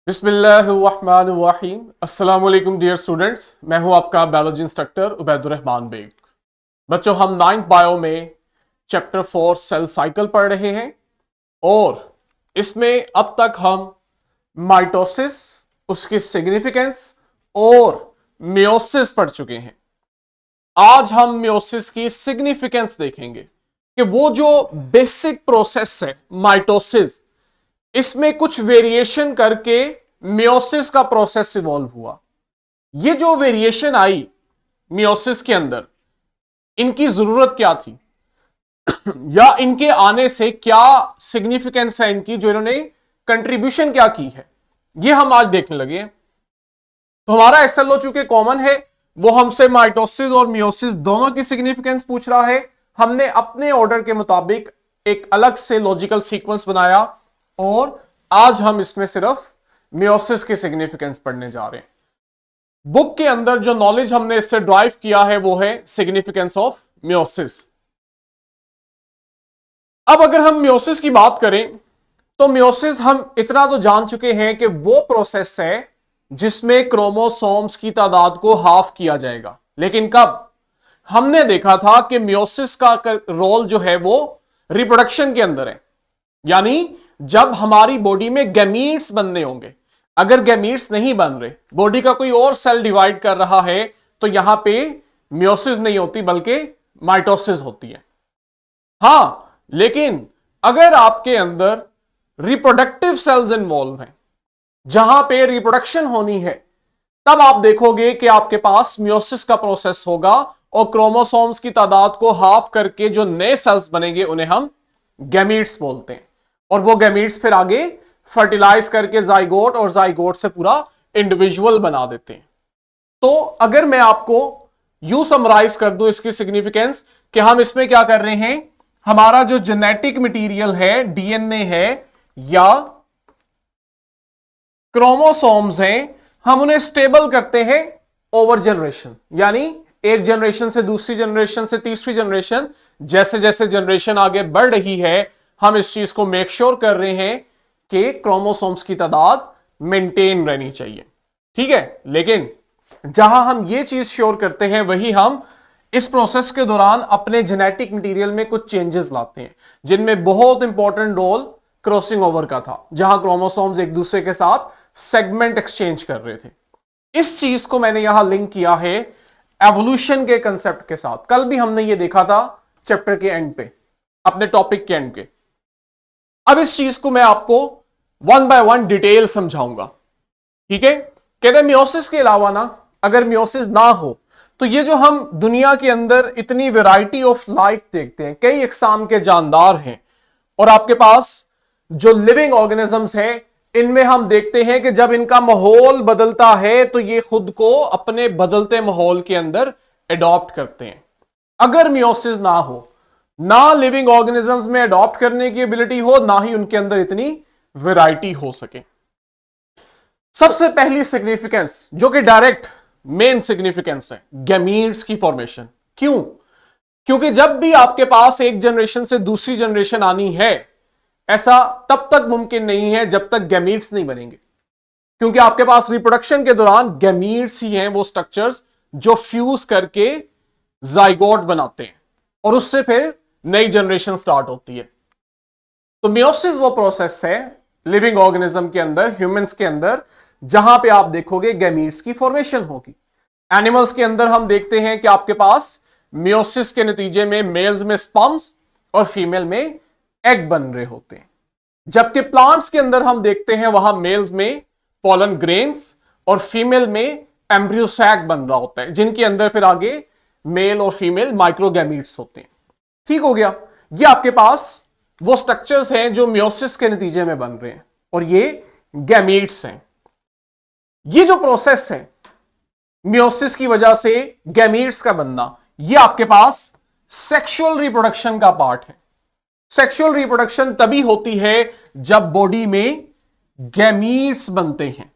बिस्मिल्लाहिर्रहमानिर्रहीम। अस्सलाम वालेकुम डियर स्टूडेंट्स, मैं हूं आपका बायोलॉजी इंस्ट्रक्टर उबैदुर्रहमान बेग। बच्चों, हम 9th बायो में चैप्टर 4 सेल साइकिल पढ़ रहे हैं और इसमें अब तक हम माइटोसिस, उसकी सिग्निफिकेंस और मियोसिस पढ़ चुके हैं। आज हम मियोसिस की सिग्निफिकेंस देखेंगे कि वो जो बेसिक प्रोसेस है माइटोसिस, इसमें कुछ वेरिएशन करके मियोसिस का प्रोसेस इवॉल्व हुआ। ये जो वेरिएशन आई मियोसिस के अंदर, इनकी जरूरत क्या थी या इनके आने से क्या सिग्निफिकेंस है इनकी, जो इन्होंने कंट्रीब्यूशन क्या की है, ये हम आज देखने लगे हैं। तो हमारा एसएलओ चूंकि कॉमन है, वो हमसे माइटोसिस और मियोसिस दोनों की सिग्निफिकेंस पूछ रहा है। हमने अपने ऑर्डर के मुताबिक एक अलग से लॉजिकल सीक्वेंस बनाया और आज हम इसमें सिर्फ मियोसिस की सिग्निफिकेंस पढ़ने जा रहे हैं। बुक के अंदर जो नॉलेज हमने इससे ड्राइव किया है वो है सिग्निफिकेंस ऑफ मियोसिस। अब अगर हम मियोसिस की बात करें तो मियोसिस हम इतना तो जान चुके हैं कि वो प्रोसेस है जिसमें क्रोमोसोम्स की तादाद को हाफ किया जाएगा। लेकिन कब? हमने देखा था कि मियोसिस का रोल जो है वो रिप्रोडक्शन के अंदर है, यानी जब हमारी बॉडी में गैमीट्स बनने होंगे। अगर गैमीट्स नहीं बन रहे, बॉडी का कोई और सेल डिवाइड कर रहा है, तो यहां पे मियोसिस नहीं होती बल्कि माइटोसिस होती है। हां, लेकिन अगर आपके अंदर रिप्रोडक्टिव सेल्स इन्वॉल्व हैं, जहां पे रिप्रोडक्शन होनी है, तब आप देखोगे कि आपके पास मियोसिस का प्रोसेस होगा और क्रोमोसोम्स की तादाद को हाफ करके जो नए सेल्स बनेंगे उन्हें हम गैमीट्स बोलते हैं। और वो गैमीट्स फिर आगे फर्टिलाइज करके जाइगोट और जाइगोट से पूरा इंडिविजुअल बना देते हैं। तो अगर मैं आपको यू समराइज कर दूं इसकी सिग्निफिकेंस, कि हम इसमें क्या कर रहे हैं, हमारा जो जेनेटिक मटेरियल है, डीएनए है या क्रोमोसोम्स हैं, हम उन्हें स्टेबल करते हैं ओवर जनरेशन। यानी एक जनरेशन से दूसरी जनरेशन से तीसरी जनरेशन, जैसे जैसे जनरेशन आगे बढ़ रही है, हम इस चीज को मेक श्योर कर रहे हैं कि क्रोमोसोम्स की तादाद मेंटेन रहनी चाहिए। ठीक है, लेकिन जहां हम ये चीज श्योर करते हैं, वही हम इस प्रोसेस के दौरान अपने जेनेटिक मटेरियल में कुछ चेंजेस लाते हैं, जिनमें बहुत इंपॉर्टेंट रोल क्रॉसिंग ओवर का था, जहां क्रोमोसोम्स एक दूसरे के साथ सेगमेंट एक्सचेंज कर रहे थे। इस चीज को मैंने यहां लिंक किया है एवोल्यूशन के कंसेप्ट के साथ। कल भी हमने ये देखा था चैप्टर के एंड पे, अपने टॉपिक के एंड पे। अब इस चीज को मैं आपको वन बाय वन डिटेल समझाऊंगा। ठीक है, कहते मियोसिस के अलावा ना, अगर मियोसिस ना हो तो ये जो हम दुनिया के अंदर इतनी वैरायटी ऑफ लाइफ देखते हैं, कई इकसाम के जानदार हैं, और आपके पास जो लिविंग ऑर्गेनिजम्स हैं, इनमें हम देखते हैं कि जब इनका माहौल बदलता है तो ये खुद को अपने बदलते माहौल के अंदर एडॉप्ट करते हैं। अगर मियोसिस ना हो, ना लिविंग ऑर्गेनिजम्स में अडॉप्ट करने की एबिलिटी हो, ना ही उनके अंदर इतनी वैरायटी हो सके। सबसे पहली सिग्निफिकेंस, जो कि डायरेक्ट मेन सिग्निफिकेंस है, गैमीट्स की फॉर्मेशन। क्यों? क्योंकि जब भी आपके पास एक जनरेशन से दूसरी जनरेशन आनी है, ऐसा तब तक मुमकिन नहीं है जब तक गैमीट्स नहीं बनेंगे। क्योंकि आपके पास रिप्रोडक्शन के दौरान गैमीट्स ही हैं वो स्ट्रक्चर्स जो फ्यूज करके जाइगोट बनाते हैं और उससे फिर नई जनरेशन स्टार्ट होती है। तो मियोसिस वो प्रोसेस है लिविंग ऑर्गेनिज्म के अंदर, ह्यूमंस के अंदर, जहां पे आप देखोगे गैमीट्स की फॉर्मेशन होगी। एनिमल्स के अंदर हम देखते हैं कि आपके पास मियोसिस के नतीजे में मेल्स में स्पर्म्स और फीमेल में एग बन रहे होते हैं। जबकि प्लांट्स के अंदर हम देखते हैं वहां मेल्स में पोलन ग्रेन्स और फीमेल में एम्ब्रियो सैक बन रहा होता है, जिनके अंदर फिर आगे मेल और फीमेल माइक्रोगैमीट्स होते हैं। ठीक हो गया, ये आपके पास वो स्ट्रक्चर्स हैं जो मियोसिस के नतीजे में बन रहे हैं, और ये गैमीट्स हैं। ये जो प्रोसेस है मियोसिस की वजह से गैमीट्स का बनना, ये आपके पास सेक्सुअल रिप्रोडक्शन का पार्ट है। सेक्सुअल रिप्रोडक्शन तभी होती है जब बॉडी में गैमीट्स बनते हैं।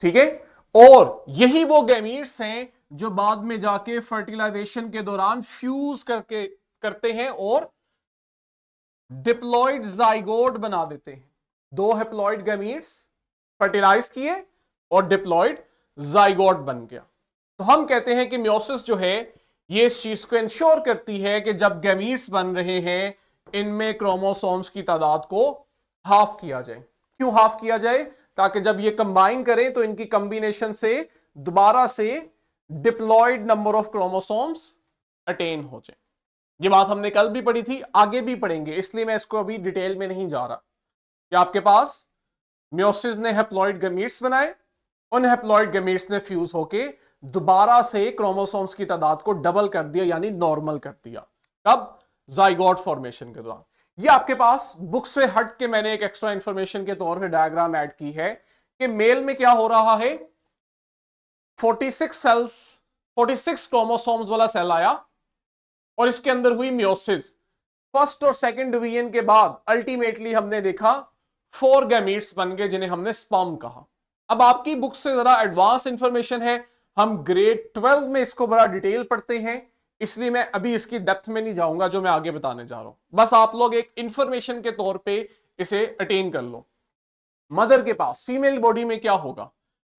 ठीक है, और यही वो गैमीट्स हैं जो बाद में जाके फर्टिलाइजेशन के दौरान फ्यूज करते हैं और डिप्लॉइड जाइगोट बना देते हैं। दो हैप्लॉइड गैमीट्स फर्टिलाइज किए और डिप्लॉयड जाइगोट बन गया। तो हम कहते हैं कि मियोसिस जो है ये इस चीज को इंश्योर करती है कि जब गैमीट्स बन रहे हैं इनमें क्रोमोसोम्स की तादाद को हाफ किया जाए। क्यों हाफ किया जाए? ताकि जब ये कंबाइन करें तो इनकी कंबिनेशन से दोबारा से diploid number of chromosomes attain हो जाए। ये बात हमने कल भी पढ़ी थी, आगे भी पढ़ेंगे, इसलिए मैं इसको अभी डिटेल में नहीं जा रहा। कि आपके पास मियोसिस ने हैप्लॉइड गैमीट्स बनाए, उन हैप्लॉइड गैमीट्स ने फ्यूज होके दोबारा से क्रोमोसोम्स की तादाद को डबल कर दिया, यानी नॉर्मल कर दिया। कब? जाइगोट फॉर्मेशन के दौरान। ये आपके पास बुक से हट के मैंने एक एक्स्ट्रा इंफॉर्मेशन के तौर पे डायग्राम ऐड की है कि मेल में क्या हो रहा है। 46 सेल्स, 46 क्रोमोसोम्स वाला सेल आया और इसके अंदर हुई मियोसिस। फर्स्ट और सेकंड डिवीजन के बाद अल्टीमेटली हमने देखा 4 गैमीट्स बन गए जिन्हें हमने स्पर्म कहा। अब आपकी बुक से जरा एडवांस इंफॉर्मेशन है, हम ग्रेड 12 में इसको बड़ा डिटेल पढ़ते हैं, इसलिए मैं अभी इसकी डेप्थ में नहीं जाऊंगा जो मैं आगे बताने जा रहा हूं। बस आप लोग एक इंफॉर्मेशन के तौर पे इसे अटेन कर लो। मदर के पास फीमेल बॉडी में क्या होगा,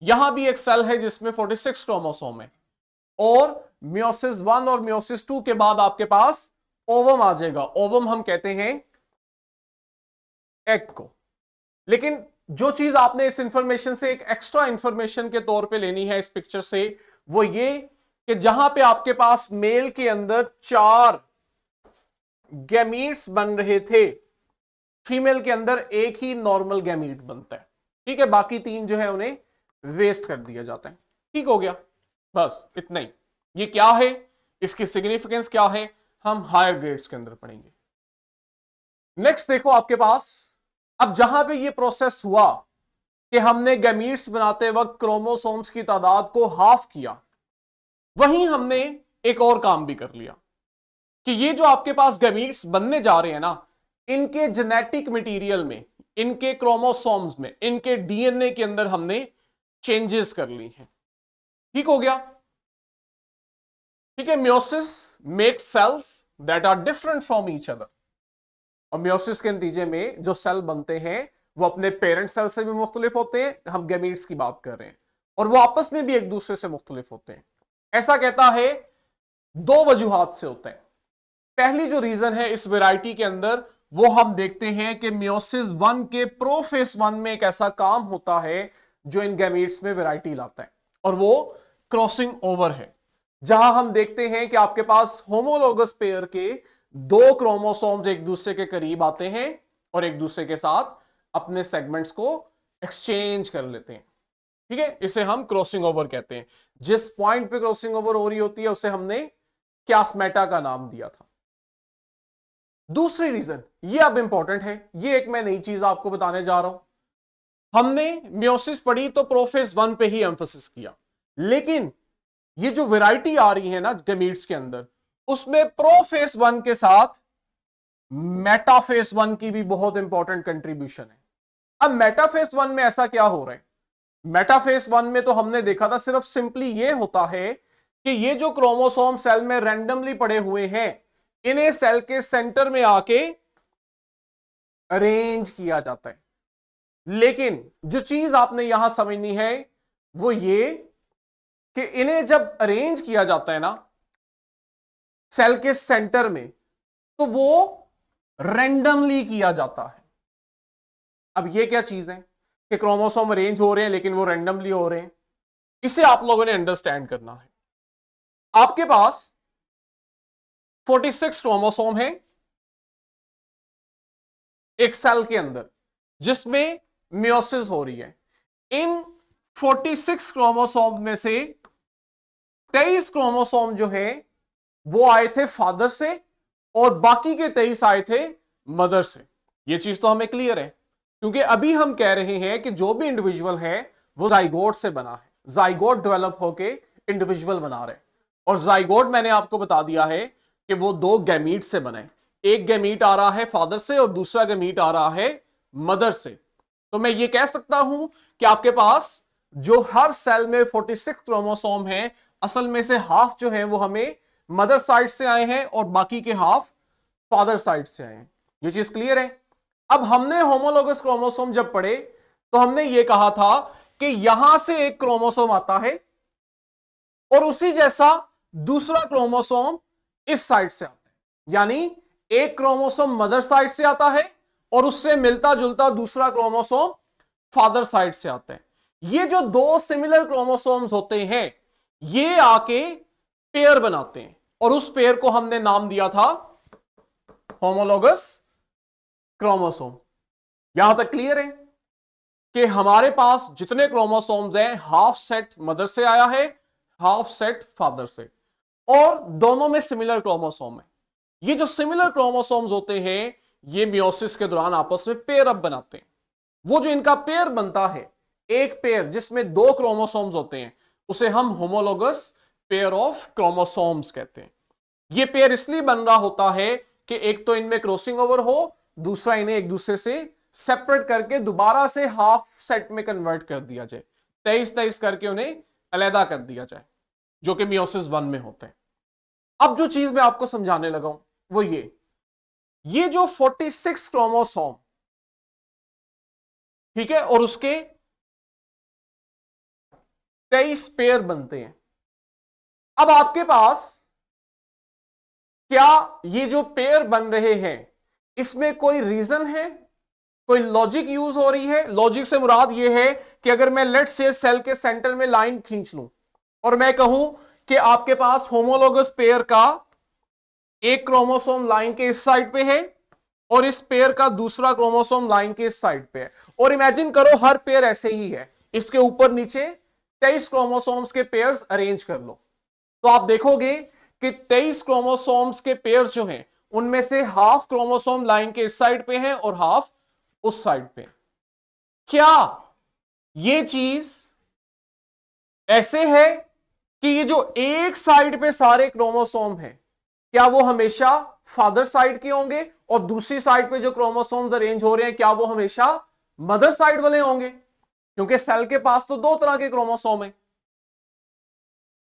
यहां भी एक सेल है जिसमें 46 क्रोमोसोम है और मियोसिस 1 और मियोसिस 2 के बाद आपके पास ओवम आ जाएगा। ओवम हम कहते हैं एग को। लेकिन जो चीज आपने इस इंफॉर्मेशन से एक एक्स्ट्रा इंफॉर्मेशन के तौर पे लेनी है इस पिक्चर से, वो ये कि जहां पे आपके पास मेल के अंदर 4 गैमीट्स बन रहे थे, फीमेल के अंदर एक ही नॉर्मल गैमीट बनता है। ठीक है, बाकी 3 जो है उन्हें वेस्ट कर दिया जाता है। ठीक हो गया, बस इतना ही। ये क्या है, इसकी सिग्निफिकेंस क्या है, हम हायर ग्रेड्स के अंदर पढ़ेंगे। नेक्स्ट देखो आपके पास, अब जहां पे ये प्रोसेस हुआ कि हमने गैमीट्स बनाते वक्त क्रोमोसोम्स की तादाद को हाफ किया, वहीं हमने एक और काम भी कर लिया कि ये जो आपके पास गैमीट्स बनने जा रहे हैं ना, इनके जेनेटिक मटेरियल में, इनके क्रोमोसोम्स में, इनके डीएनए के अंदर हमने चेंजेस कर ली हैं। ठीक हो गया? ठीक है, meiosis makes cells that are different from each other. और मियोसिस के नतीजे में जो सेल बनते हैं वो अपने पेरेंट सेल से भी मुख्तलिफ होते हैं, हम गैमीट्स की बात कर रहे हैं, और वो आपस में भी एक दूसरे से मुख्तलिफ होते हैं। ऐसा कहता है 2 वजूहात से होते हैं। पहली जो रीजन है इस वैरायटी के अंदर, वो हम देखते हैं कि मियोसिस 1 के प्रोफेस 1 में एक ऐसा काम होता है जो इन गैमीट्स में वैरायटी लाता है, और वो क्रॉसिंग ओवर है। जहां हम देखते हैं कि आपके पास होमोलोगस पेयर के 2 क्रोमोसोम्स एक दूसरे के करीब आते हैं और एक दूसरे के साथ अपने सेगमेंट्स को एक्सचेंज कर लेते हैं। ठीक है, इसे हम क्रॉसिंग ओवर कहते हैं। जिस पॉइंट पे क्रॉसिंग ओवर हो रही होती है उसे हमने क्यास्मेटा का नाम दिया था। दूसरी रीजन, ये अब इंपॉर्टेंट है, ये एक मैं नई चीज आपको बताने जा रहा हूं। हमने मियोसिस पढ़ी तो प्रोफेस 1 पे ही एम्फोसिस किया, लेकिन ये जो वैरायटी आ रही है ना गैमीट्स के अंदर, उसमें प्रोफेस 1 के साथ मेटाफेस 1 की भी बहुत इंपॉर्टेंट कंट्रीब्यूशन है। अब मेटाफेस 1 में ऐसा क्या हो रहा है? मेटाफेस 1 में तो हमने देखा था सिर्फ सिंपली ये होता है कि ये जो क्रोमोसोम सेल में रैंडमली पड़े हुए हैं, इन्हें सेल के सेंटर में आके अरेंज किया जाता है। लेकिन जो चीज आपने यहां समझनी है वो ये कि इन्हें जब अरेंज किया जाता है ना सेल के सेंटर में, तो वो रैंडमली किया जाता है। अब ये क्या चीज है कि क्रोमोसोम अरेंज हो रहे हैं लेकिन वो रैंडमली हो रहे हैं, इसे आप लोगों ने अंडरस्टैंड करना है। आपके पास 46 क्रोमोसोम है एक सेल के अंदर जिसमें मियोसिस हो रही है। इन 46 क्रोमोसोम में से 23 क्रोमोसोम जो है वो आए थे फादर से और बाकी के 23 आए थे मदर से। ये चीज तो हमें क्लियर है, क्योंकि अभी हम कह रहे हैं कि जो भी इंडिविजुअल है वो जाइगोट से बना है, जाइगोट डेवलप होके इंडिविजुअल बना रहे। और जाइगोट मैंने आपको बता दिया है कि वो 2 गैमीट से बने, एक गैमीट आ रहा है फादर से और दूसरा गैमीट आ रहा है मदर से। तो मैं ये कह सकता हूं कि आपके पास जो हर सेल में 46 क्रोमोसोम है, असल में से हाफ जो है वो हमें मदर साइड से आए हैं और बाकी के हाफ फादर साइड से आए हैं। ये चीज क्लियर है? अब हमने होमोलोगस क्रोमोसोम जब पढ़े तो हमने ये कहा था कि यहां से एक क्रोमोसोम आता है और उसी जैसा दूसरा क्रोमोसोम इस साइड से आता है, यानी एक क्रोमोसोम मदर साइड से आता है और उससे मिलता जुलता दूसरा क्रोमोसोम फादर साइड से आता है। ये जो दो सिमिलर क्रोमोसोम्स होते हैं ये आके पेयर बनाते हैं और उस पेयर को हमने नाम दिया था होमोलोगस क्रोमोसोम। यहां तक क्लियर है कि हमारे पास जितने क्रोमोसोम्स हैं हाफ सेट मदर से आया है, हाफ सेट फादर से, और दोनों में सिमिलर क्रोमोसोम है। ये जो सिमिलर क्रोमोसोम्स होते हैं ये मियोसिस के दौरान आपस में पेयर अप बनाते हैं। वो जो इनका पेयर बनता है, एक पेयर जिसमें दो क्रोमोसोम्स होते हैं, उसे हम होमोलोगस पेयर ऑफ क्रोमोसोम्स कहते हैं। ये पेयर इसलिए बन रहा होता है कि एक तो इनमें क्रॉसिंग ओवर हो, दूसरा इन्हें एक दूसरे से सेपरेट करके दोबारा से हाफ सेट में कन्वर्ट कर दिया जाए, 23-23 करके उन्हें अलहदा कर दिया जाए, जो कि मियोसिस 1 में होते हैं। अब जो चीज मैं आपको समझाने लगा हूं वो ये जो 46 क्रोमोसोम, ठीक है, और उसके 23 पेयर बनते हैं। अब आपके पास क्या ये जो पेयर बन रहे हैं इसमें कोई रीजन है, कोई लॉजिक यूज हो रही है? लॉजिक से मुराद ये है कि अगर मैं लेट से सेल के सेंटर में लाइन खींच लूं और मैं कहूं कि आपके पास होमोलोगस पेयर का एक क्रोमोसोम लाइन के इस साइड पे है और इस पेयर का दूसरा क्रोमोसोम लाइन के इस साइड पे है, और इमेजिन करो हर पेयर ऐसे ही है, इसके ऊपर नीचे 23 क्रोमोसोम्स के पेयर्स अरेंज कर लो, तो आप देखोगे कि 23 क्रोमोसोम्स के पेयर्स जो हैं उनमें से हाफ क्रोमोसोम लाइन के इस साइड पे है और हाफ उस साइड पे। क्या ये चीज ऐसे है कि ये जो एक साइड पे सारे क्रोमोसोम हैं क्या वो हमेशा फादर साइड के होंगे और दूसरी साइड पे जो क्रोमोसोम्स अरेंज हो रहे हैं क्या वो हमेशा मदर साइड वाले होंगे? क्योंकि सेल के पास तो दो तरह के क्रोमोसोम हैं।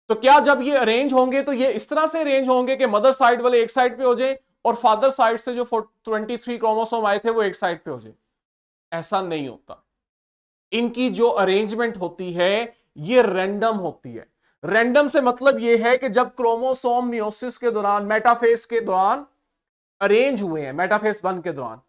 तो क्या जब ये अरेंज होंगे तो ये इस तरह से अरेंज होंगे कि मदर साइड वाले एक साइड पे हो जाए और फादर साइड से जो 23 क्रोमोसोम आए थे वो एक साइड पे हो जाए? ऐसा नहीं होता। इनकी जो अरेंजमेंट होती है ये रैंडम होती है। रैंडम से मतलब ये है कि जब क्रोमोसोम मियोसिस के दौरान, मेटाफेज के दौरान अरेंज हुए हैं, मेटाफेज 1 के दौरान,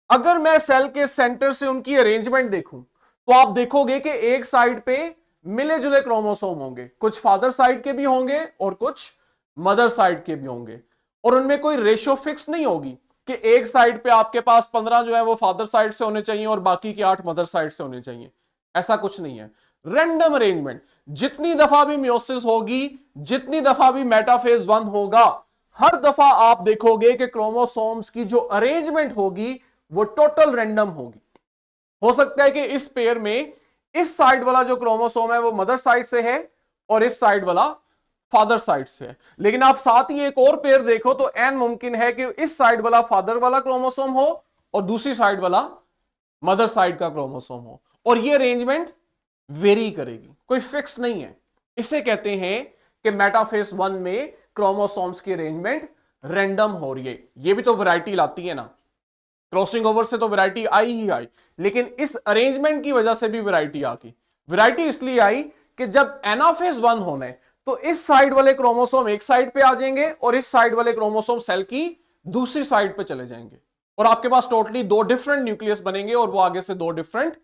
अगर मैं सेल के सेंटर से उनकी अरेंजमेंट देखूं तो आप देखोगे कि एक साइड पे मिले जुले क्रोमोसोम होंगे, कुछ फादर साइड के भी होंगे और कुछ मदर साइड के भी होंगे, और उनमें कोई रेशियो फिक्स नहीं होगी कि एक साइड पे आपके पास 15 जो है वो फादर साइड से होने चाहिए और बाकी के 8 मदर साइड से होने चाहिए। ऐसा कुछ नहीं है, रैंडम अरेंजमेंट। जितनी दफा भी मियोसिस होगी, जितनी दफा भी मेटाफेज 1 होगा, हर दफा आप देखोगे कि क्रोमोसोम्स की जो अरेंजमेंट होगी वो टोटल रैंडम होगी। हो सकता है कि इस पेयर में इस साइड वाला जो क्रोमोसोम है वो मदर साइड से है और इस साइड वाला फादर साइड से है, लेकिन आप साथ ही एक और पेयर देखो तो एन मुमकिन है कि इस साइड वाला फादर वाला क्रोमोसोम हो और दूसरी साइड वाला मदर साइड का क्रोमोसोम हो, और ये अरेंजमेंट वेरी करेगी, कोई फिक्स नहीं है। इसे कहते हैं कि मेटाफेज 1 में क्रोमोसोम्स की अरेंजमेंट रैंडम हो रही है। ये भी तो वैरायटी लाती है ना, क्रॉसिंग ओवर से तो वैरायटी आई ही आई, लेकिन इस अरेंजमेंट की वजह से भी वैरायटी आ गई। वैरायटी इसलिए आई कि जब एनाफेज 1 होना है तो इस साइड वाले क्रोमोसोम एक साइड पे आ जाएंगे और इस साइड वाले क्रोमोसोम सेल की दूसरी साइड पे चले जाएंगे, और आपके पास टोटली दो डिफरेंट न्यूक्लियस बनेंगे और वो आगे से दो डिफरेंट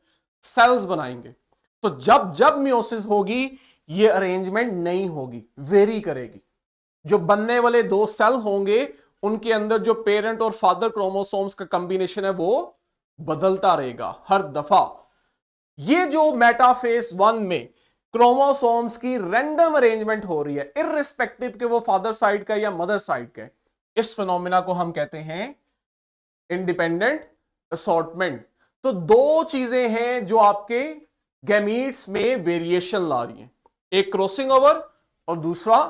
सेल्स बनाएंगे। तो जब जब मियोसिस होगी ये अरेंजमेंट नहीं होगी, वेरी करेगी। जो बनने वाले दो सेल होंगे उनके अंदर जो पेरेंट और फादर क्रोमोसोम्स का कॉम्बिनेशन है वो बदलता रहेगा हर दफा। ये जो मेटाफेज 1 में क्रोमोसोम्स की रैंडम अरेंजमेंट हो रही है इररिस्पेक्टिव के वो फादर साइड का या मदर साइड का, इस फिनोमिना को हम कहते हैं इंडिपेंडेंट असॉर्टमेंट। तो दो चीजें हैं जो आपके गैमीट्स में वेरिएशन ला रही हैं, एक क्रॉसिंग ओवर और दूसरा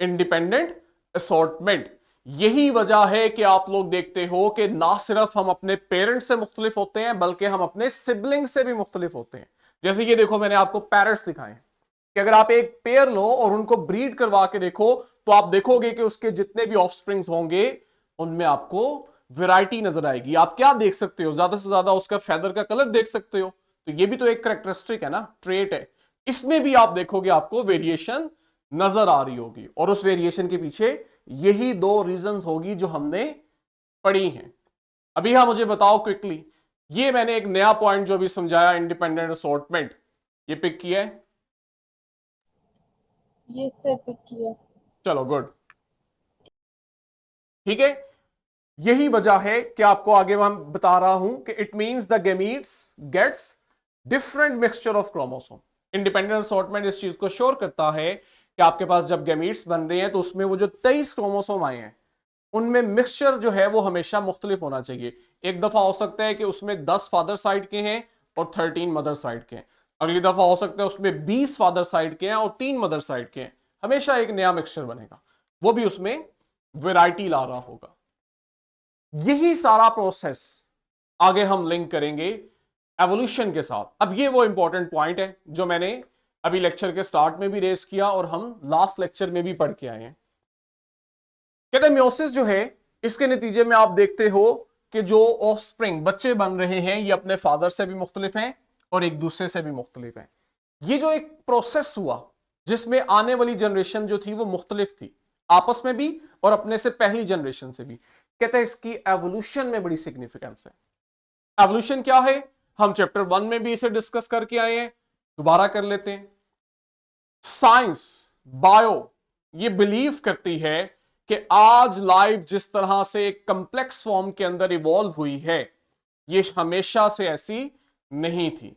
इंडिपेंडेंट असॉर्टमेंट। यही वजह है कि आप लोग देखते हो कि ना सिर्फ हम अपने पेरेंट्स से मुख्तलिफ होते हैं बल्कि हम अपने सिबलिंग से भी मुख्तलिफ होते हैं। जैसे ये देखो मैंने आपको पैरट्स दिखाए कि अगर आप एक पेयर लो और उनको ब्रीड करवा के देखो तो आप देखोगे कि उसके जितने भी ऑफस्प्रिंग्स होंगे उनमें आपको वैरायटी नजर आएगी। आप क्या देख सकते हो, ज्यादा से ज्यादा उसका फेदर का कलर देख सकते हो, तो ये भी तो एक कैरेक्टरिस्टिक है ना, ट्रेट है। इसमें भी आप देखोगे आपको वेरिएशन नजर आ रही होगी, और उस वेरिएशन के पीछे यही दो रीजंस होगी जो हमने पढ़ी हैं। अभी हाँ मुझे बताओ क्विकली, ये मैंने एक नया पॉइंट जो अभी समझाया इंडिपेंडेंट असॉर्टमेंट, ये पिक किया है? ये सर पिक किया। चलो गुड, ठीक है। यही वजह है कि आपको आगे मैं बता रहा हूं कि it means the gametes gets different mixture of chromosome. Independent assortment इस चीज को श्योर करता है कि आपके पास जब गैमीट्स बन रहे हैं तो उसमें वो जो 23 क्रोमोसोम आए हैं उनमें मिक्सचर जो है वो हमेशा मुख्तलिफ होना चाहिए। एक दफा हो सकता है कि उसमें 10 फादर साइड के हैं और 13 मदर साइड के हैं, अगली दफा हो सकता है उसमें 20 फादर साइड के हैं और 3 मदर साइड के हैं। हमेशा एक नया मिक्सचर बनेगा, वो भी उसमें वैरायटी ला रहा होगा। यही सारा प्रोसेस आगे हम लिंक करेंगे एवोल्यूशन के साथ। अब ये वो इंपॉर्टेंट पॉइंट है जो मैंने अभी लेक्चर के स्टार्ट में भी रेस किया और हम लास्ट लेक्चर में भी पढ़ के आए हैं। कहते हैं मियोसिस जो है, इसके नतीजे में आप देखते हो कि जो ऑफस्प्रिंग बच्चे बन रहे हैं ये अपने फादर से भी मुख्तलिफ हैं और एक दूसरे से भी मुख्तलिफ हैं। ये जो एक प्रोसेस हुआ जिसमें आने वाली जनरेशन जो थी वो मुख्तलिफ थी आपस में भी और अपने से पहली जनरेशन से भी, कहते हैं इसकी एवोल्यूशन में बड़ी सिग्निफिकेंस है। एवोल्यूशन क्या है, हम चैप्टर 1 में भी इसे डिस्कस करके आए हैं, दोबारा कर लेते हैं। साइंस बायो ये बिलीव करती है कि आज लाइफ जिस तरह से एक कंप्लेक्स फॉर्म के अंदर इवॉल्व हुई है ये हमेशा से ऐसी नहीं थी।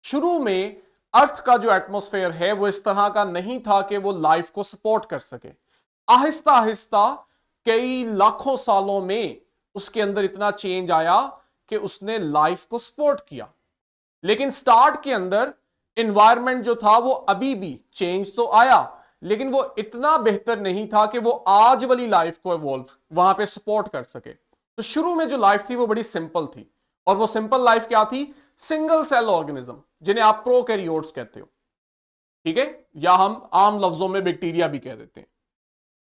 शुरू में अर्थ का जो एटमॉस्फेयर है वो इस तरह का नहीं था कि वो लाइफ को सपोर्ट कर सके। आहिस्ता आहिस्ता कई लाखों सालों में उसके अंदर इतना चेंज आया कि उसने लाइफ को सपोर्ट किया। लेकिन स्टार्ट के अंदर एनवायरनमेंट जो था वो अभी भी चेंज तो आया लेकिन वो इतना बेहतर नहीं था कि वो आज वाली लाइफ को इवॉल्व वहां पे सपोर्ट कर सके। तो शुरू में जो लाइफ थी वो बड़ी सिंपल थी, और वो सिंपल लाइफ क्या थी, सिंगल सेल ऑर्गेनिज्म जिन्हें आप प्रोकैरियोट्स कहते हो, ठीक है, या हम आम लफ्जों में बैक्टीरिया भी कह देते हैं।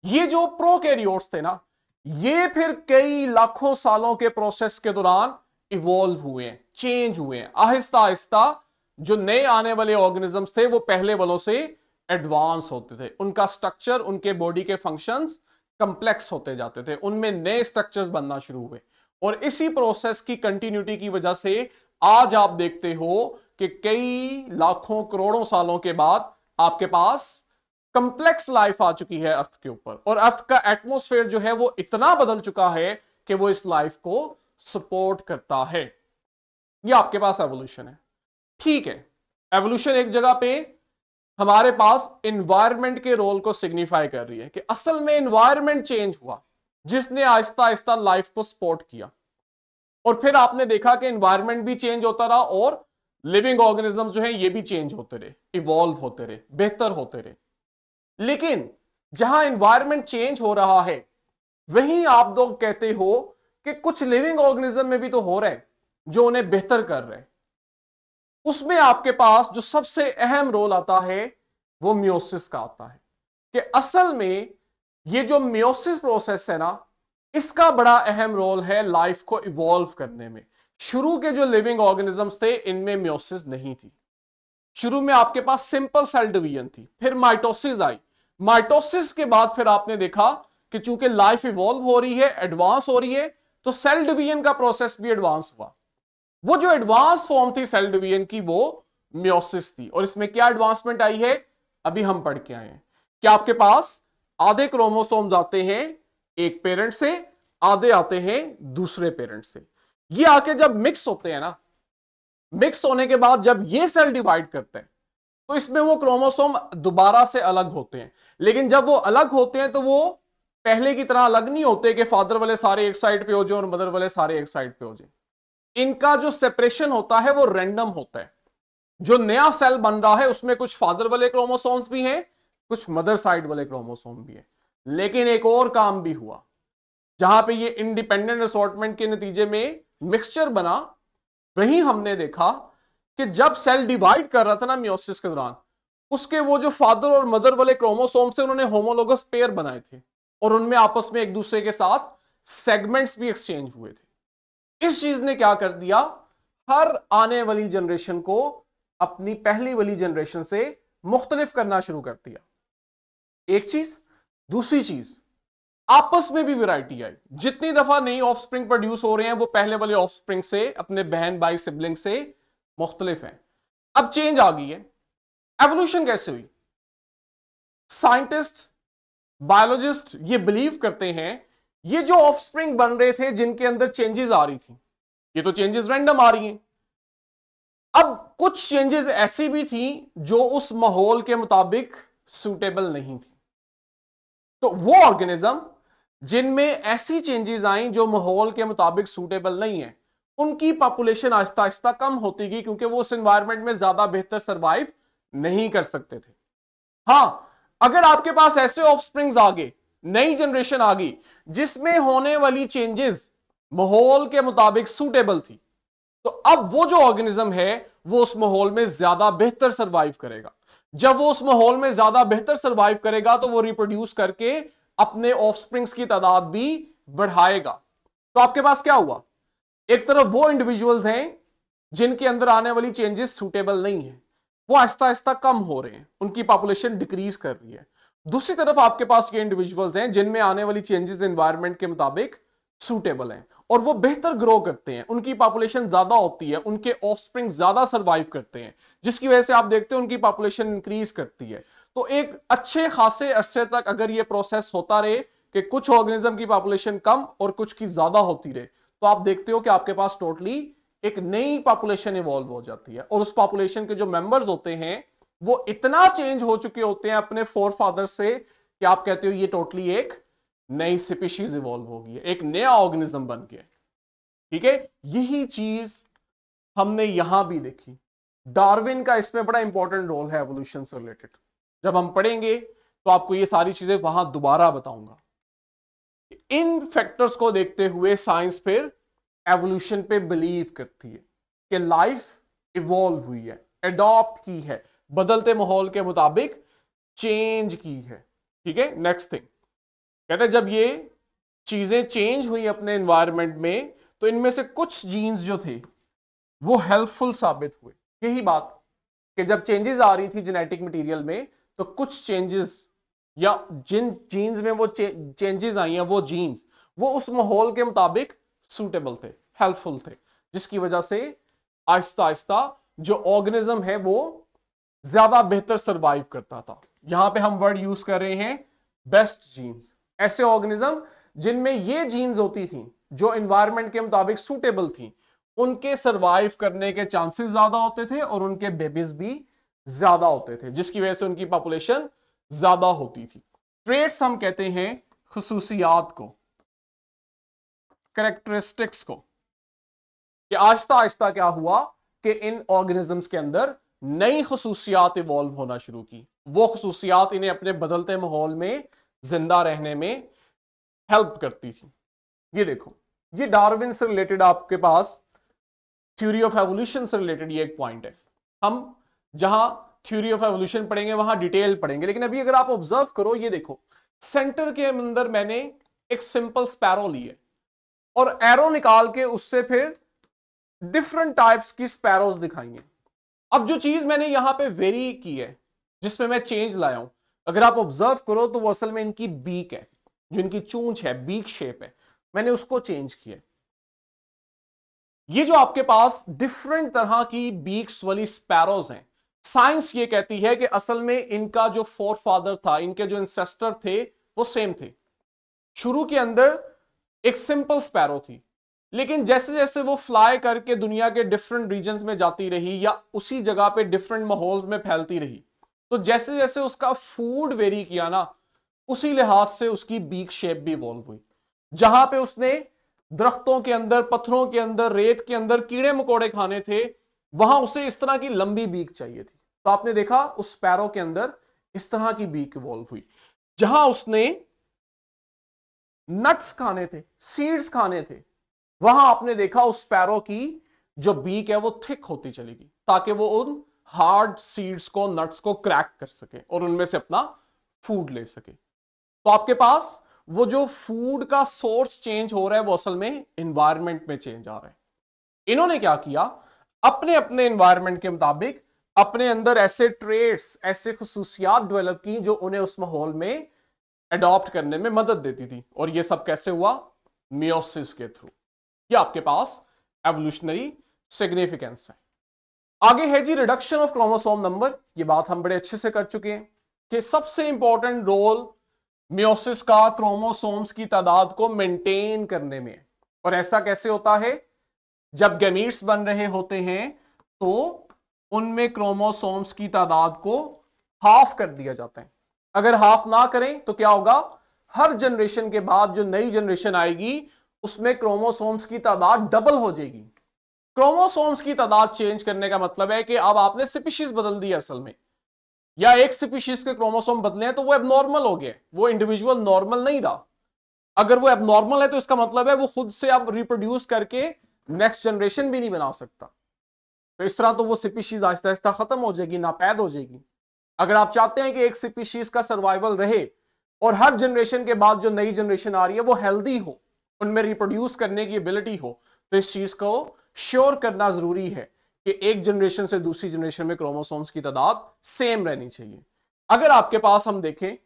ये जो प्रोकैरियोट्स थे ना ये फिर कई लाखों सालों के प्रोसेस के दौरान इवॉल्व हुए हैं, चेंज हुए हैं आहिस्ता आहिस्ता। जो नए आने वाले ऑर्गेनिजम्स थे वो पहले वालों से एडवांस होते थे, उनका स्ट्रक्चर उनके बॉडी के फंक्शंस कंप्लेक्स होते जाते थे, उनमें नए स्ट्रक्चर्स बनना शुरू हुए। और इसी प्रोसेस की कंटिन्यूटी की वजह से आज आप देखते हो कि कई लाखों करोड़ों सालों के बाद आपके पास कंप्लेक्स लाइफ आ चुकी है अर्थ के ऊपर, और अर्थ का एटमॉस्फेयर जो है वो इतना बदल चुका है कि वो इस लाइफ को सपोर्ट करता है। ये आपके पास एवोल्यूशन है, ठीक है। एवोल्यूशन एक जगह पे हमारे पास एनवायरनमेंट के रोल को सिग्निफाई कर रही है कि असल में एनवायरनमेंट चेंज हुआ जिसने आहिस्ता आहिस्ता लाइफ को सपोर्ट किया, और फिर आपने देखा कि एनवायरनमेंट भी चेंज होता रहा और लिविंग ऑर्गेनिज्म जो है ये भी चेंज होते रहे, इवॉल्व होते रहे, बेहतर होते रहे। लेकिन जहां एनवायरनमेंट चेंज हो रहा है वहीं आप लोग कहते हो कि कुछ लिविंग ऑर्गेनिज्म में भी तो हो रहा है जो उन्हें बेहतर कर रहे हैं। उसमें आपके पास जो सबसे अहम रोल आता है वो मियोसिस का आता है कि असल में ये जो मियोसिस प्रोसेस है ना इसका बड़ा अहम रोल है लाइफ को इवॉल्व करने में। शुरू के जो लिविंग ऑर्गेनिजम्स थे इनमें मियोसिस नहीं थी। शुरू में आपके पास सिंपल सेल डिवीजन थी, फिर माइटोसिस आई। माइटोसिस के बाद फिर आपने देखा कि चूंकि लाइफ इवॉल्व हो रही है, एडवांस हो रही है, तो सेल डिवीजन का प्रोसेस भी एडवांस हुआ। वो जो एडवांस फॉर्म थी सेल डिवीजन की वो मियोसिस थी। और इसमें क्या एडवांसमेंट आई है अभी हम पढ़ के आए हैं कि आपके पास आधे क्रोमोसोम्स आते हैं एक पेरेंट से, आधे आते हैं दूसरे पेरेंट से। ये आके जब मिक्स होते हैं ना, मिक्स होने के बाद जब ये सेल डिवाइड करते हैं तो इसमें वो क्रोमोसोम दोबारा से अलग होते हैं। लेकिन जब वो अलग होते हैं तो वो पहले की तरह अलग नहीं होते कि फादर वाले सारे एक साइड पे हो जाए और मदर वाले सारे एक साइड पे हो जाए। इनका जो सेपरेशन होता है वो रैंडम होता है। जो नया सेल बन रहा है उसमें कुछ फादर वाले क्रोमोसोम्स भी हैं, कुछ मदर साइड वाले क्रोमोसोम भी हैं। लेकिन एक और काम भी हुआ, जहां पे ये इंडिपेंडेंट असॉर्टमेंट के नतीजे में मिक्सचर बना, वहीं हमने देखा कि जब सेल डिवाइड कर रहा था ना मियोसिस के दौरान, उसके वो जो फादर और मदर वाले क्रोमोसोम थे उन्होंने होमोलोगस पेयर बनाए थे और उनमें आपस में एक दूसरे के साथ सेगमेंट्स भी एक्सचेंज हुए थे। इस चीज ने क्या कर दिया, हर आने वाली जनरेशन को अपनी पहली वाली जनरेशन से मुख्तलिफ करना शुरू कर दिया। एक चीज। दूसरी चीज, आपस में भी वैरायटी आई। जितनी दफा नई ऑफस्प्रिंग प्रोड्यूस हो रहे हैं वो पहले वाले ऑफस्प्रिंग से, अपने बहन भाई सिबलिंग से मुख्तलिफ हैं। अब चेंज आ गई है। एवोल्यूशन कैसे हुई? साइंटिस्ट, बायोलॉजिस्ट ये बिलीव करते हैं ये जो ऑफस्प्रिंग बन रहे थे जिनके अंदर चेंजेस आ रही थी, ये तो चेंजेस रैंडम आ रही हैं। अब कुछ चेंजेस ऐसी भी थी जो उस माहौल के मुताबिक सूटेबल नहीं थी। तो वो ऑर्गेनिज्म जिनमें ऐसी चेंजेस आई जो माहौल के मुताबिक सूटेबल नहीं है, उनकी पॉपुलेशन आहिस्ता आहिस्ता कम होती गई, क्योंकि वो उस एनवायरनमेंट में ज्यादा बेहतर सरवाइव नहीं कर सकते थे। हां, अगर आपके पास ऐसे ऑफस्प्रिंग्स आ गए, नई जनरेशन आ गई जिसमें होने वाली चेंजेस माहौल के मुताबिक सूटेबल थी, तो अब वो जो ऑर्गेनिज्म है वो उस माहौल में ज्यादा बेहतर सरवाइव करेगा। जब वो उस माहौल में ज्यादा बेहतर सरवाइव करेगा तो वो रिप्रोड्यूस करके अपने ऑफस्प्रिंग्स की तादाद भी बढ़ाएगा। तो आपके पास क्या हुआ? एक तरफ वो इंडिविजुअल्स हैं जिनके अंदर आने वाली चेंजेस सूटेबल नहीं है, वो आहिस्ता आहिस्ता कम हो रहे हैं, उनकी पॉपुलेशन डिक्रीज कर रही है। दूसरी तरफ आपके पास ये इंडिविजुअल्स हैं जिनमें आने वाली चेंजेस एनवायरनमेंट के मुताबिक सूटेबल हैं और वो बेहतर ग्रो करते हैं, उनकी पॉपुलेशन ज्यादा होती है, उनके ऑफस्प्रिंग ज्यादा सर्वाइव करते हैं, जिसकी वजह से आप देखते हैं उनकी पॉपुलेशन इंक्रीज करती है। तो एक अच्छे खासे अरसे तक अगर ये प्रोसेस होता रहे कि कुछ ऑर्गेनिज्म की पॉपुलेशन कम और कुछ की ज्यादा होती रहे, तो आप देखते हो कि आपके पास टोटली एक नई पॉपुलेशन इवॉल्व हो जाती है और उस पॉपुलेशन के जो मेंबर्स होते हैं वो इतना चेंज हो चुके होते हैं अपने फोर फादर से कि आप कहते हो ये टोटली एक नई स्पीशीज इवॉल्व होगी, एक नया ऑर्गेनिज्म बन गया। ठीक है, यही चीज हमने यहां भी देखी। डार्विन का इसमें बड़ा इंपॉर्टेंट रोल है एवोल्यूशन से रिलेटेड। जब हम पढ़ेंगे तो आपको ये सारी चीजें वहां दोबारा बताऊंगा। इन फैक्टर्स को देखते हुए साइंस फिर एवोल्यूशन पे बिलीव करती है कि लाइफ इवॉल्व हुई है, एडॉप्ट की है, बदलते माहौल के मुताबिक चेंज की है। ठीक है, नेक्स्ट थिंग कहते हैं जब ये चीजें चेंज हुई अपने एनवायरनमेंट में तो इनमें से कुछ जीन्स जो थे वो हेल्पफुल साबित हुए। यही बात कि जब चेंजेस आ रही थी जेनेटिक मटेरियल में तो कुछ चेंजेस या जिन जीन्स में वो चेंजेस आई हैं वो जीन्स वो उस माहौल के मुताबिक सूटेबल थे, हेल्पफुल थे, जिसकी वजह से आहिस्ता आहिस्ता जो ऑर्गेनिज्म है वो ज्यादा बेहतर सरवाइव करता था। यहां पे हम वर्ड यूज कर रहे हैं बेस्ट जीन्स। ऐसे ऑर्गेनिज्म जिनमें ये जीन्स होती थी जो एनवायरनमेंट के मुताबिक सूटेबल थी, उनके सरवाइव करने के चांसेस ज्यादा होते थे और उनके बेबीज भी ज्यादा होते थे, जिसकी वजह से उनकी पॉपुलेशन ज्यादा होती थी। ट्रेट्स हम कहते हैं खुसूसियात को, कैरेक्टरिस्टिक्स को, कि आहिस्ता आहिस्ता क्या हुआ कि इन ऑर्गेनिजम्स के अंदर नई खुसूसियात इवॉल्व होना शुरू की। वो खुसूसियात इन्हें अपने बदलते माहौल में जिंदा रहने में हेल्प करती थी। ये देखो, ये डार्विन से रिलेटेड आपके पास थ्योरी ऑफ एवोल्यूशन से रिलेटेड ये एक पॉइंट है। हम जहां थ्योरी ऑफ एवोल्यूशन पढ़ेंगे वहां डिटेल पढ़ेंगे, लेकिन अभी अगर आप ऑब्जर्व करो, ये देखो सेंटर के अंदर मैंने एक सिंपल स्पैरो ली है और एरो निकाल के उससे फिर डिफरेंट टाइप्स की स्पैरोज दिखाई है। अब जो चीज मैंने यहां पे वेरी की है, जिसमें मैं चेंज लाया हूं, अगर आप ऑब्जर्व करो तो वो असल में इनकी बीक है, जो इनकी चूंच है, बीक शेप है, मैंने उसको चेंज किया। ये जो आपके पास डिफरेंट तरह की बीक्स वाली स्पैरोज हैं, साइंस ये कहती है कि असल में इनका जो फोर फादर था, इनके जो इंसेस्टर थे वो सेम थे। शुरू के अंदर एक सिंपल स्पैरो थी, लेकिन जैसे जैसे वो फ्लाई करके दुनिया के डिफरेंट रीजन्स में जाती रही या उसी जगह पे डिफरेंट माहौल्स में फैलती रही, तो जैसे जैसे उसका फूड वेरी किया ना, उसी लिहाज से उसकी बीक शेप भी इवॉल्व हुई। जहां पे उसने दरख्तों के अंदर, पत्थरों के अंदर, रेत के अंदर कीड़े मकोड़े खाने थे, वहां उसे इस तरह की लंबी बीक चाहिए थी। तो आपने देखा उस स्पैरो के अंदर इस तरह की बीक इवॉल्व हुई। जहां उसने नट्स खाने थे, सीड्स खाने थे, वहां आपने देखा उस स्पैरो की जो बीक है वो थिक होती चलेगी, ताकि वो उन हार्ड सीड्स को, नट्स को क्रैक कर सके और उनमें से अपना फूड ले सके। तो आपके पास वो जो फूड का सोर्स चेंज हो रहा है वो असल में एनवायरनमेंट में चेंज आ रहा है। इन्होंने क्या किया, अपने अपने एनवायरनमेंट के मुताबिक अपने अंदर ऐसे ट्रेड्स, ऐसे खुसूसियात डेवलप की जो उन्हें उस माहौल में अडॉप्ट करने में मदद देती थी। और ये सब कैसे हुआ? मियोसिस के थ्रू। ये आपके पास एवोल्यूशनरी सिग्निफिकेंस है। आगे है जी रिडक्शन ऑफ क्रोमोसोम नंबर। ये बात हम बड़े अच्छे से कर चुके हैं कि सबसे इंपॉर्टेंट रोल मियोसिस का क्रोमोसोम्स की तादाद को मेंटेन करने में। और ऐसा कैसे होता है? जब गैमीट्स बन रहे होते हैं तो उनमें क्रोमोसोम्स की तादाद को हाफ कर दिया जाता है। अगर हाफ ना करें तो क्या होगा? हर जनरेशन के बाद जो नई जनरेशन आएगी उसमें क्रोमोसोम्स की तादाद डबल हो जाएगी। क्रोमोसोम्स की तादाद चेंज करने का मतलब है कि अब आपने स्पीशीज बदल दी असल में, या एक स्पीशीज के क्रोमोसोम बदले हैं तो वो एबनॉर्मल हो गए, वो इंडिविजुअल नॉर्मल नहीं रहा। अगर वो एबनॉर्मल है तो इसका मतलब है वो खुद से अब रिप्रोड्यूस करके नेक्स्ट जनरेशन भी नहीं बना सकता। तो इस तरह तो वो स्पीशीज आहिस्ता आहिस्ता खत्म हो जाएगी, नापैद हो जाएगी। अगर आप चाहते हैं कि एक स्पीशीज का सर्वाइवल रहे और हर जनरेशन के बाद जो नई जनरेशन आ रही है वो हेल्दी हो, उनमें रिप्रोड्यूस करने की एबिलिटी हो, तो इस चीज को श्योर करना जरूरी है कि एक जनरेशन से दूसरी जनरेशन में क्रोमोसोम्स की तादाद सेम रहनी चाहिए। अगर आपके पास हम देखें,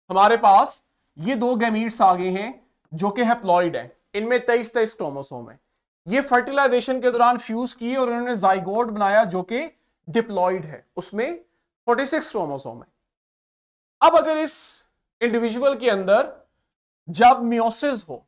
हमारे पास ये दो गैमीट्स आ गए हैं जो कि हैप्लॉइड है, इनमें 23 क्रोमोसोम है। ये फर्टिलाइजेशन के दौरान फ्यूज किए और उन्होंने जाइगोट बनाया जो कि डिप्लॉइड है, उसमें 46 क्रोमोसोम है। अब अगर इस इंडिविजुअल के अंदर जब मियोसिस हो,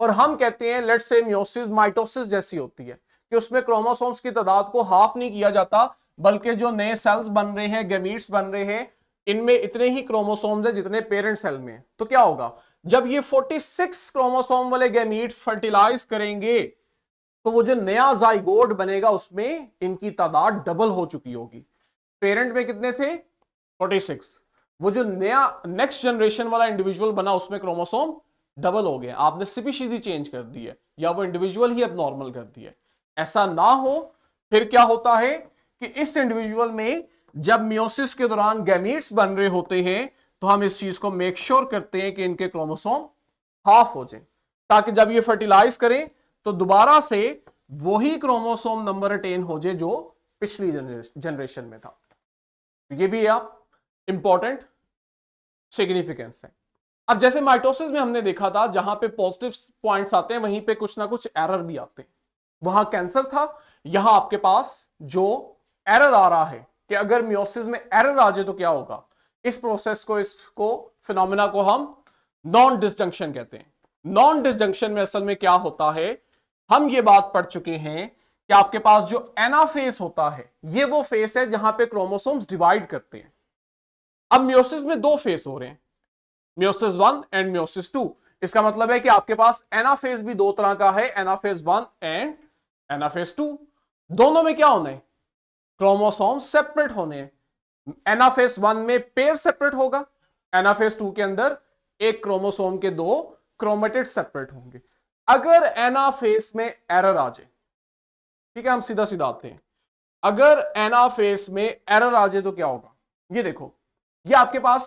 और हम कहते हैं लेट्स से मियोसिस माइटोसिस जैसी होती है कि उसमें क्रोमोसोम्स की तादाद को हाफ नहीं किया जाता, बल्कि जो नए सेल्स बन रहे हैं, गैमीट्स बन रहे हैं, इनमें इतने ही क्रोमोसोम्स हैं जितने पेरेंट सेल में। तो क्या होगा? जब ये 46 क्रोमोसोम वाले गैमीट फर्टिलाइज करेंगे तो वो जो नया जाइगोट बनेगा उसमें इनकी तादाद डबल हो चुकी होगी। पेरेंट में कितने थे? 46। वो जो नया नेक्स्ट जनरेशन वाला इंडिविजुअल बना उसमें क्रोमोसोम डबल हो गए। आपने स्पीशीज ही चेंज कर दी है या वो इंडिविजुअल ही अब नॉर्मल कर दिया है। ऐसा ना हो फिर क्या होता है कि इस इंडिविजुअल में जब मियोसिस के दौरान गैमीट्स बन रहे होते हैं तो हम इस चीज को मेक श्योर करते हैं कि इनके क्रोमोसोम हाफ हो जाए, ताकि जब ये फर्टिलाइज करें तो दोबारा से वही क्रोमोसोम नंबर अटेन हो जाए जो पिछली जनरेशन में था। ये भी आप इंपॉर्टेंट सिग्निफिकेंस है। अब जैसे माइटोसिस में हमने देखा था जहां पे पॉजिटिव पॉइंट्स आते हैं वहीं पे कुछ ना कुछ एरर भी आते हैं। वहां कैंसर था, यहां आपके पास जो एरर आ रहा है कि अगर मियोसिस में एरर आ जाए तो क्या होगा? इस प्रोसेस को, इसको फिनोमेना को हम नॉन डिसजंक्शन कहते हैं। नॉन डिसजंक्शन में असल में क्या होता है, हम ये बात पढ़ चुके हैं कि आपके पास जो एनाफेज होता है ये वो फेस है जहां पे क्रोमोसोम्स डिवाइड करते हैं। अब मियोसिस में दो फेस हो रहे हैं, मियोसिस 1 एंड मियोसिस 2। इसका मतलब है कि आपके पास एनाफेज भी दो तरह का है, एनाफेज 1 एंड एनाफेज 2। दोनों में क्या होना है? क्रोमोसोम सेपरेट होने हैं। एनाफेज 1 में पेयर सेपरेट होगा, एनाफेज 2 के अंदर एक क्रोमोसोम के दो क्रोमेटिड सेपरेट होंगे। अगर एनाफेज में एरर आ जाए, ठीक है, हम सीधा सीधा आते हैं, अगर एनाफेज में एरर आ जाए तो क्या होगा? ये देखो, ये आपके पास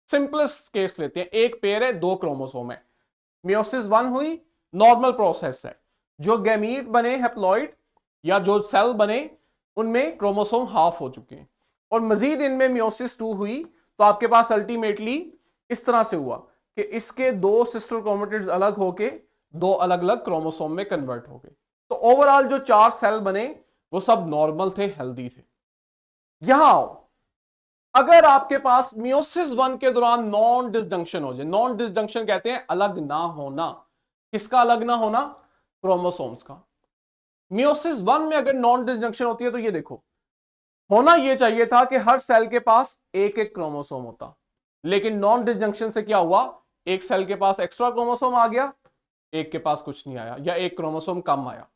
सिंपलेस्ट केस लेते हैं, एक पेयर है, दो क्रोमोसोम है, मियोसिस 1 हुई, नॉर्मल प्रोसेस है, जो गैमीट बने हैप्लॉइड या जो सेल बने उनमें क्रोमोसोम हाफ हो चुके हैं, और मजीद इनमें मियोसिस 2 हुई तो आपके पास अल्टीमेटली इस तरह से हुआ कि इसके दो सिस्टर क्रोमेटिड्स अलग होके दो अलग अलग क्रोमोसोम में कन्वर्ट हो गए। तो ओवरऑल जो 4 सेल बने वो सब नॉर्मल थे, हेल्दी थे। यहां आओ, अगर आपके पास मियोसिस 1 के दौरान नॉन डिसजंक्शन हो जाए, नॉन डिसजंक्शन कहते हैं अलग ना होना। किसका अलग ना होना? क्रोमोसोम्स का। मियोसिस 1 में अगर नॉन डिसजंक्शन होती है तो ये देखो, होना यह चाहिए था कि हर सेल के पास एक एक क्रोमोसोम होता, लेकिन नॉन डिसजंक्शन से क्या हुआ? एक सेल के पास एक्स्ट्रा क्रोमोसोम आ गया, एक के पास कुछ नहीं आया, या एक क्रोमोसोम कम आया।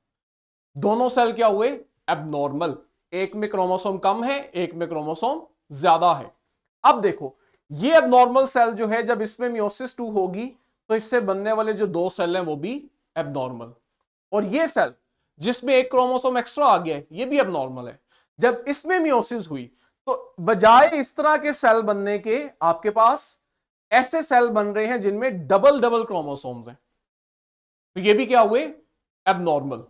दोनों सेल क्या हुए? एबनॉर्मल। एक में क्रोमोसोम कम है, एक में क्रोमोसोम ज्यादा है। अब देखो, ये एबनॉर्मल सेल जो है जब इसमें मियोसिस 2 होगी तो इससे बनने वाले जो दो सेल हैं वो भी एबनॉर्मल, और ये सेल जिसमें एक क्रोमोसोम एक्स्ट्रा आ गया है ये भी एबनॉर्मल है। जब इसमें मियोसिस हुई तो बजाय इस तरह के सेल बनने के आपके पास ऐसे सेल बन रहे हैं जिनमें डबल डबल क्रोमोसोम्स हैं, तो ये भी क्या हुए? एबनॉर्मल।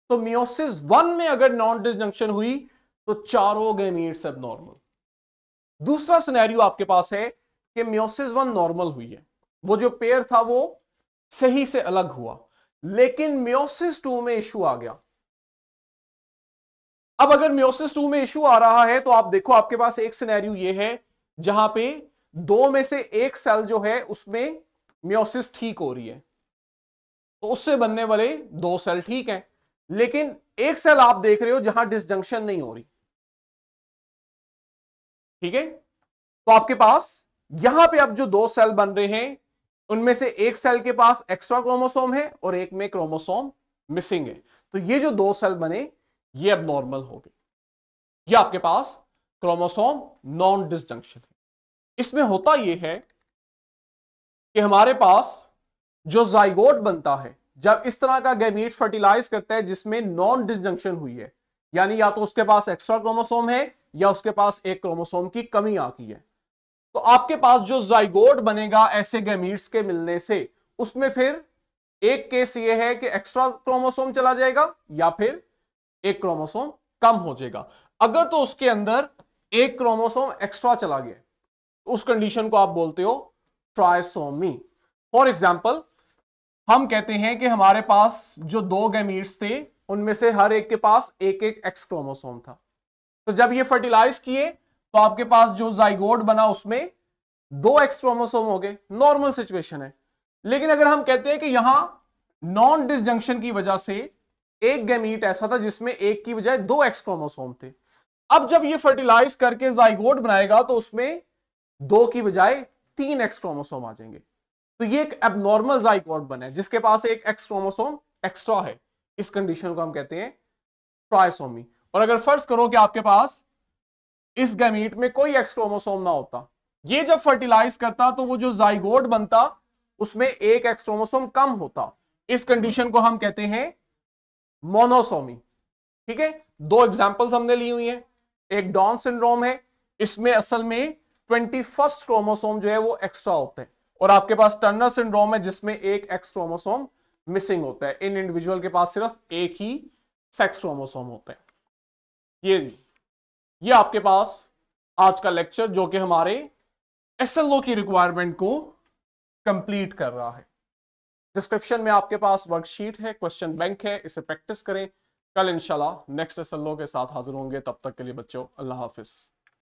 तो मियोसिस 1 में अगर नॉन डिसजंक्शन हुई तो चारों गैमीट्स एबनॉर्मल। दूसरा सिनेरियो आपके पास है कि मियोसिस 1 नॉर्मल हुई है, वो जो पेयर था वो सही से अलग हुआ, लेकिन मियोसिस 2 में इशू आ गया। अब अगर मियोसिस 2 में इशू आ रहा है तो आप देखो आपके पास एक सिनेरियो ये है जहां पे दो में से एक सेल जो है उसमें मियोसिस ठीक हो रही है, तो उससे बनने वाले दो सेल ठीक है, लेकिन एक सेल आप देख रहे हो जहां डिसजंक्शन नहीं हो रही। ठीक है, तो आपके पास यहां पे अब जो दो सेल बन रहे हैं उनमें से एक सेल के पास एक्स्ट्रा क्रोमोसोम है और एक में क्रोमोसोम मिसिंग है, तो ये जो दो सेल बने ये अब नॉर्मल हो गए, ये आपके पास क्रोमोसोम नॉन डिसजंक्शन है। इसमें होता यह है कि हमारे पास जो जाइगोट बनता है जब इस तरह का गैमीट फर्टिलाइज करता है जिसमें नॉन डिसजंक्शन हुई है, यानी या तो उसके पास एक्स्ट्रा क्रोमोसोम है या उसके पास एक क्रोमोसोम की कमी आ गई है, तो आपके पास जो जाइगोट बनेगा ऐसे गैमीट्स के मिलने से उसमें फिर एक केस ये है कि एक्स्ट्रा क्रोमोसोम चला जाएगा या फिर एक क्रोमोसोम कम हो जाएगा। अगर तो उसके अंदर एक क्रोमोसोम एक्स्ट्रा चला गया उस कंडीशन को आप बोलते हो ट्राइसोमी। फॉर एग्जाम्पल हम कहते हैं कि हमारे पास जो दो गैमीट्स थे उनमें से हर एक के पास एक एक एक्स क्रोमोसोम था, तो जब ये फर्टिलाइज किए तो आपके पास जो जाइगोट बना उसमें दो एक्स क्रोमोसोम हो गए, नॉर्मल सिचुएशन है। लेकिन अगर हम कहते हैं कि यहां नॉन डिसजंक्शन की वजह से एक गैमीट ऐसा था जिसमें एक की बजाय दो एक्स क्रोमोसोम थे, अब जब ये फर्टिलाइज करके जाइगोट बनाएगा तो उसमें दो की बजाय तीन एक्स क्रोमोसोम आ जाएंगे, तो ये एक एबनॉर्मल जाइगोट बना है जिसके पास एक एक्स क्रोमोसोम एक्स्ट्रा है। इस कंडीशन को हम कहते हैं ट्राइसोमी। और अगर फर्ज करो कि आपके पास इस गैमीट में कोई एक्स क्रोमोसोम ना होता, ये जब फर्टिलाइज करता तो वो जो जाइगोट बनता उसमें एक एक्स क्रोमोसोम कम होता, इस कंडीशन को हम कहते हैं मोनोसोमी। ठीक है, दो एग्जांपल्स हमने ली हुई हैं, एक डाउन सिंड्रोम है, इसमें असल में 21st क्रोमोसोम जो है वो एक्स्ट्रा होते हैं, और आपके पास टर्नर सिंड्रोम है जिसमें एक एक्स क्रोमोसोम मिसिंग होता है, इन इंडिविजुअल के पास सिर्फ एक ही सेक्स क्रोमोसोम होता है। ये आपके पास आज का लेक्चर जो कि हमारे एसएलओ की रिक्वायरमेंट को कंप्लीट कर रहा है। डिस्क्रिप्शन में आपके पास वर्कशीट है, क्वेश्चन बैंक है, इसे प्रैक्टिस करें। कल इंशाल्लाह नेक्स्ट एसएलओ के साथ हाजिर होंगे, तब तक के लिए बच्चों अल्लाह हाफिज।